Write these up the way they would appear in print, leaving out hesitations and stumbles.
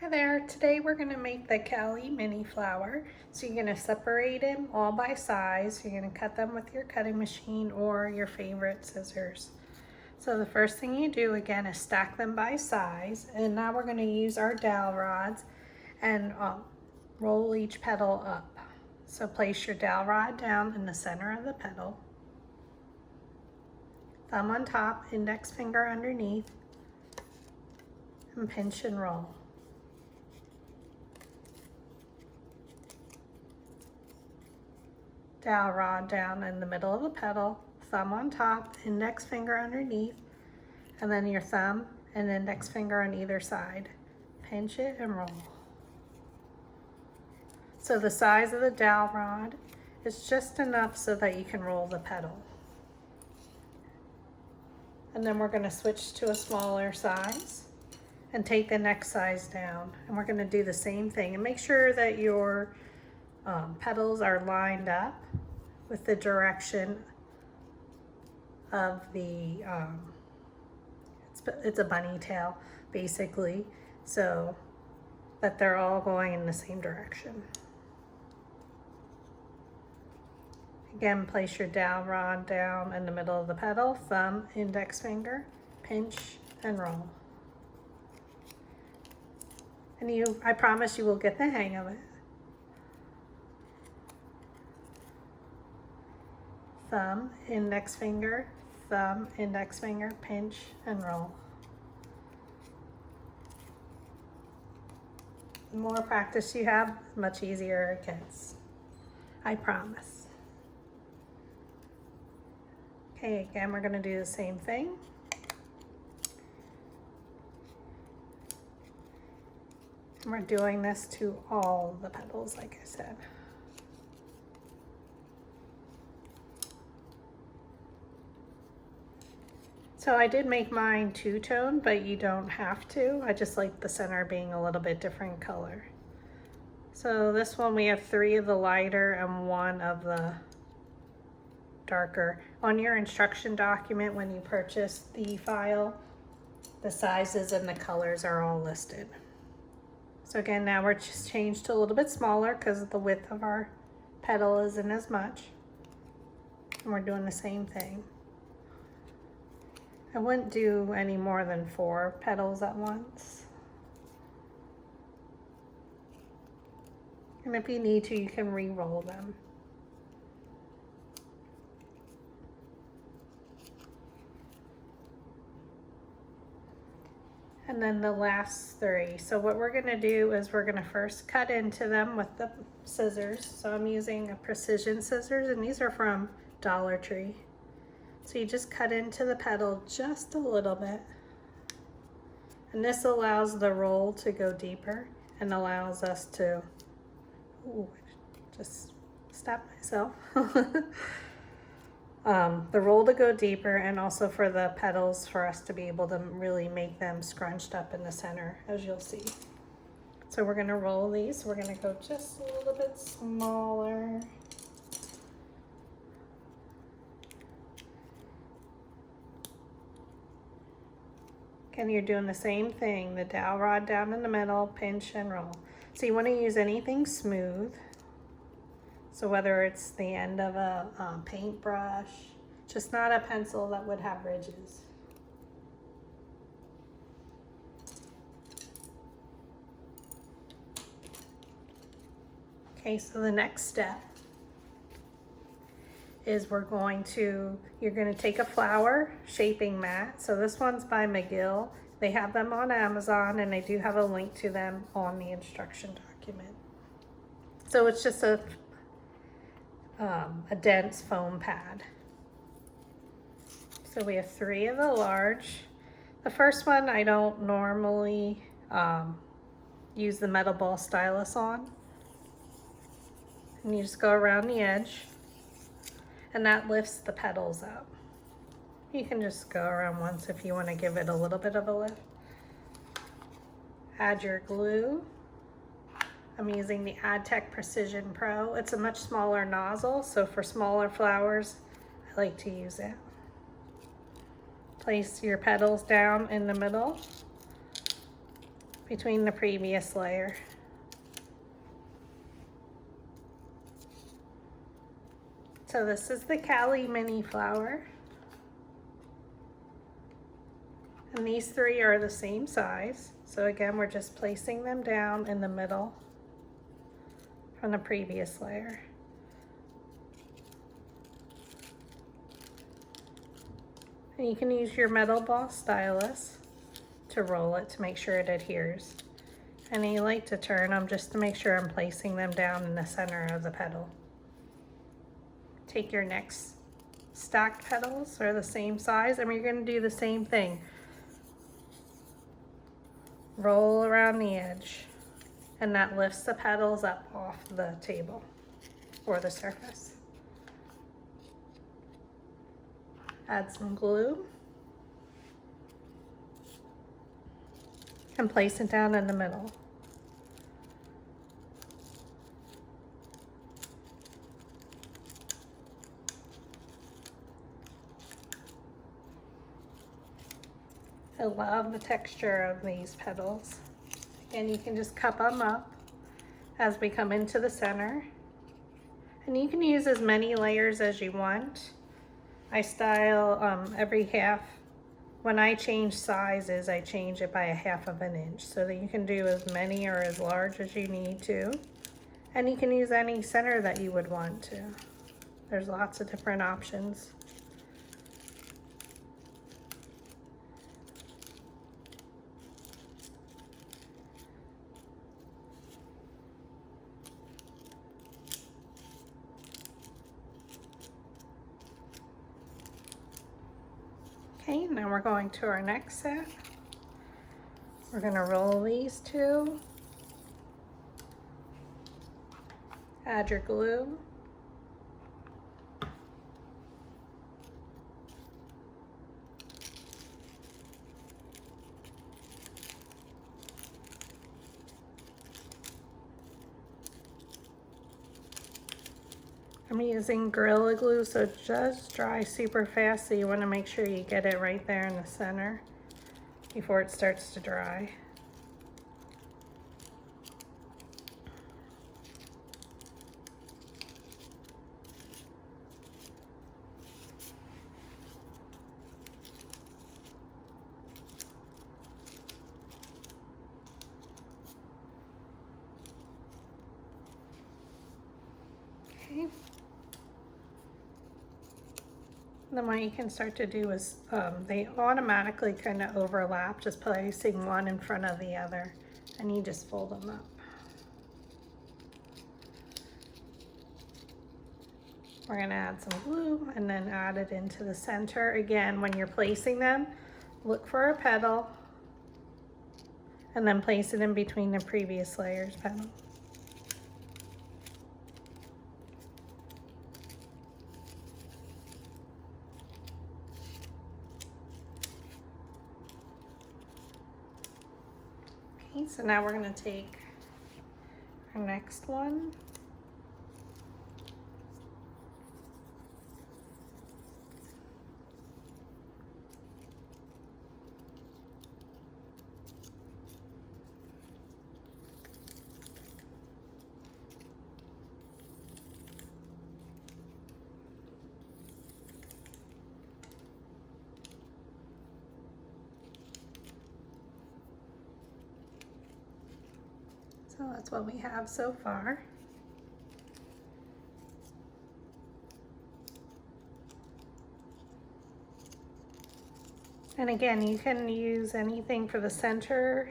Hi there, today we're going to make the Callie Mini Flower. So you're going to separate them all by size. You're going to cut them with your cutting machine or your favorite scissors. So the first thing you do again is stack them by size, and now we're going to use our dowel rods and roll each petal up. So place your dowel rod down in the center of the petal, thumb on top, index finger underneath, and pinch and roll. Dowel rod down in the middle of the petal, thumb on top, index finger underneath, and then your thumb and index finger on either side. Pinch it and roll. So the size of the dowel rod is just enough so that you can roll the petal. And then we're going to switch to a smaller size and take the next size down. And we're going to do the same thing. And make sure that your petals are lined up with the direction of the, it's a bunny tail basically, so that they're all going in the same direction. Again, place your dowel rod down in the middle of the petal, thumb, index finger, pinch and roll. And I promise you will get the hang of it. Thumb, index finger, pinch and roll. The more practice you have, the much easier it gets. I promise. Okay, again, we're going to do the same thing. And we're doing this to all the petals, like I said. So I did make mine two-tone, but you don't have to. I just like the center being a little bit different color. So this one we have 3 of the lighter and 1 of the darker. On your instruction document when you purchase the file, the sizes and the colors are all listed. So again, now we're just changed to a little bit smaller because the width of our petal isn't as much. And we're doing the same thing. I wouldn't do any more than 4 petals at once. And if you need to, you can re-roll them. And then the last 3. So what we're going to do is we're going to first cut into them with the scissors. So I'm using a precision scissors, and these are from Dollar Tree. So you just cut into the petal just a little bit. And this allows the roll to go deeper and allows us to, just stop myself. The roll to go deeper, and also for the petals for us to be able to really make them scrunched up in the center, as you'll see. So we're gonna roll these. We're gonna go just a little bit smaller. And you're doing the same thing, the dowel rod down in the middle, pinch and roll. So you want to use anything smooth. So whether it's the end of a paintbrush, just not a pencil that would have ridges. Okay, so the next step is you're going to take a flower shaping mat. So this one's by McGill. They have them on Amazon, and I do have a link to them on the instruction document. So it's just a dense foam pad. So we have 3 of the large. The first one I don't normally use the metal ball stylus on. And you just go around the edge. And that lifts the petals up. You can just go around once if you want to give it a little bit of a lift. Add your glue. I'm using the AdTech Precision Pro. It's a much smaller nozzle, so for smaller flowers, I like to use it. Place your petals down in the middle between the previous layer. So this is the Callie Mini Flower. And these three are the same size. So again, we're just placing them down in the middle from the previous layer. And you can use your metal ball stylus to roll it to make sure it adheres. And you like to turn them just to make sure I'm placing them down in the center of the petal. Take your next stacked petals, are the same size, and you're going to do the same thing. Roll around the edge, and that lifts the petals up off the table or the surface. Add some glue and place it down in the middle. I love the texture of these petals. And you can just cup them up as we come into the center. And you can use as many layers as you want. I style every half. When I change sizes, I change it by 1/2 inch so that you can do as many or as large as you need to. And you can use any center that you would want to. There's lots of different options. Okay, now we're going to our next set. We're going to roll these two. Add your glue. I'm using Gorilla Glue, so it does dry super fast, so you want to make sure you get it right there in the center before it starts to dry. Okay. Then what you can start to do is they automatically kind of overlap, just placing one in front of the other, and you just fold them up. We're going to add some glue and then add it into the center. Again, when you're placing them, look for a petal and then place it in between the previous layer's petal. Okay, so now we're going to take our next one. So that's what we have so far. And again, you can use anything for the center.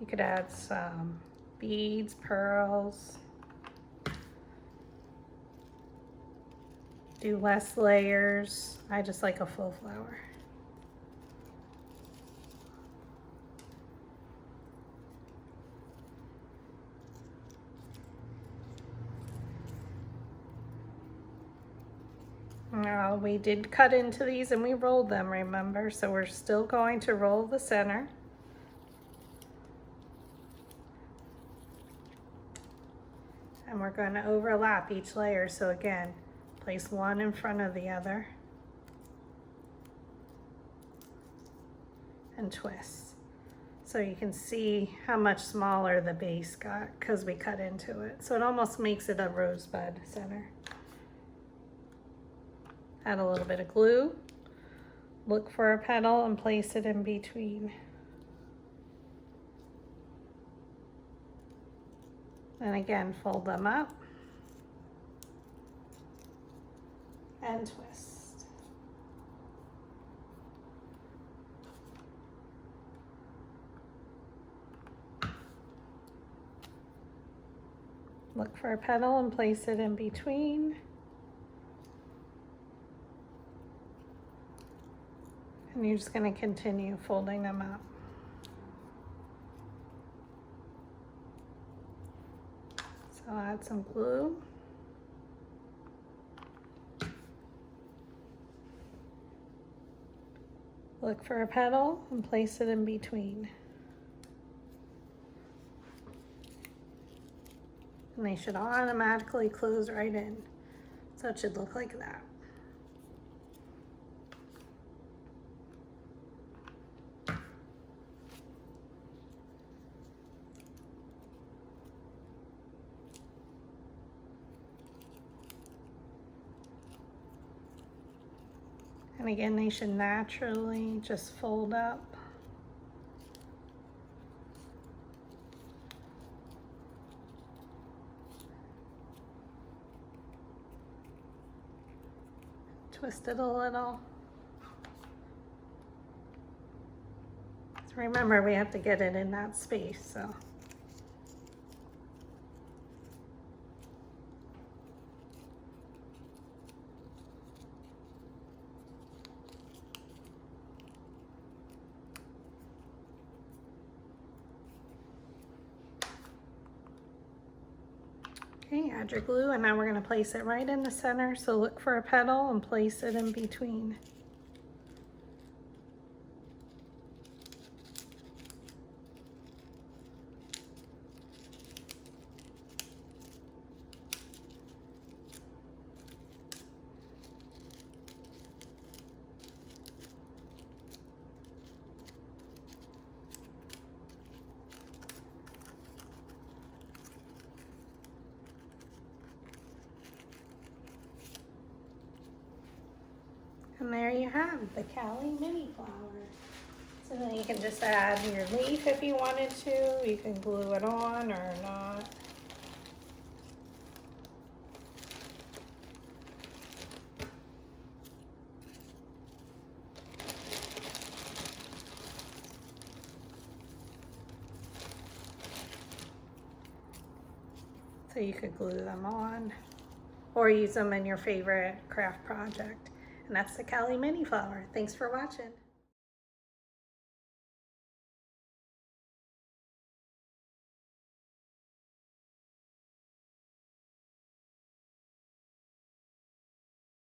You could add some beads, pearls. Do less layers. I just like a full flower. Now we did cut into these and we rolled them, remember? So we're still going to roll the center. And we're going to overlap each layer. So again, place one in front of the other and twist. So so you can see how much smaller the base got because we cut into it. So it almost makes it a rosebud center. Add a little bit of glue. Look for a petal and place it in between. And again, fold them up and twist. Look for a petal and place it in between. And you're just going to continue folding them up. So I'll add some glue. Look for a petal and place it in between. And they should automatically close right in. So it should look like that. And again, they should naturally just fold up. Twist it a little. So remember, we have to get it in that space, so. Okay, add your glue, and now we're going to place it right in the center. So look for a petal and place it in between. And there you have the Callie Mini Flower. So then you can just add your leaf if you wanted to. You can glue it on or not. So you could glue them on or use them in your favorite craft project. And that's the Callie Mini Flower. Thanks for watching.